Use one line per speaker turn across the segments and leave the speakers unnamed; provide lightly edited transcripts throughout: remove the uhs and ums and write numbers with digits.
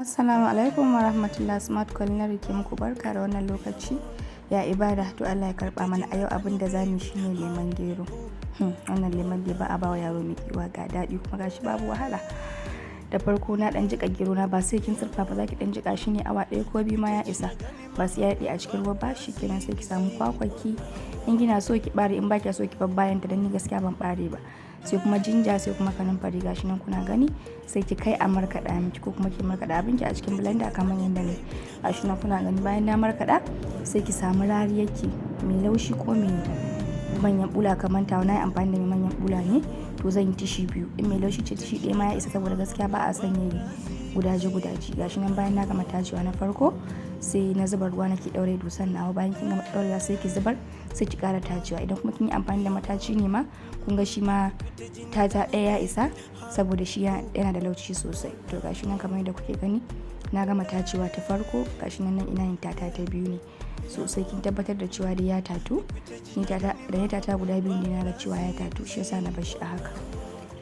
Assalamu alaikum wa rahmatullah, smart culinary ke muku barka da wannan lokaci. Ya ibada, to Allah ya karba mana. A yau abin da zamu shine lemon gero. Wannan lemon ba a bawa yaro mai kiwa, ga daɗi kuma gashi babu wahala. Da farko na dan jika gero na, ba sai kin surfa ba, zaki dan jika shi ne awa 1 ko 2 ma ya isa. Ba sai ya daɗe a cikin ruwa ba, shikenan sai ki samu kwakwaki. In kina so ki bare, in ba ki so ki bar bayan ta, dan ni gaskiya ban bare ba. Sai kuma jinja, sai kuma kanamfari, gashi nan kuna gani. Sai ki kai a markaɗa miki, ko kuma ki markaɗa abinki a cikin blender kamar yanda ne. Gashi nan kuna gani. Bayan na markaɗa, sai ki samu rariyarki mai laushi ko mai manyan bula kamar tawa. Na yi amfani da mai manyan bula ne, to zan yi tishi 2. In mai laushi ce tishi 1 ma ya isa, saboda gaskiya ba a son yayi gudaji. Gashi nan bayan na gama tacewa na farko, sai na zuba ruwa nake ɗaure dusan nawa. Bayan kin gama ɗaurewa sai ki zubar, sai ki ƙara tacewa. Idan kuma kin yi amfani da mataci ne ma, kun ga shi ma tata ɗaya ya isa, saboda shi yana da laushi sosai. To gashi nan kamar yadda kuke gani, na gama tacewa ta farko. Gashi nan ina yin tata ta biyu ne. Sosai kin tabbatar da cewa dai ya tatu. Ni tata guda biyu ne, na ga cewa ya tatu, shi yasa na bar shi a haka.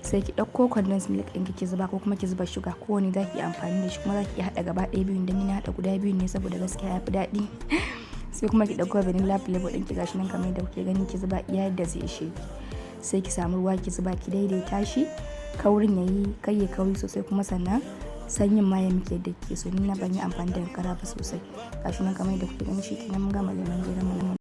Sai ki ɗauko condensed milk ɗinki ki zuba, ko kuma ki zuba sugar, ko wani za ki yi amfani da shi. Kuma za ki iya haɗa gaba ɗaya biyun, dan ni na haɗa guda biyu ne saboda gaskiya ya fi daɗi. Sai kuma ki ɗauko vanilla flavor ɗinki, gashi nan kamar yadda kuke gani, ki zuba iya yadda zai ishe ki. Sai ki samu ruwa ki zuba, ki daidaita shi, kaurin yayi kai ya kauri sosai, kuma sannan sanyin ma ya miki yadda kike so. Ni na ban yi amfani da kankara ba sosai. Gashi nan kamar yadda kuke gani, shi kenan mun gama lemon geron mu.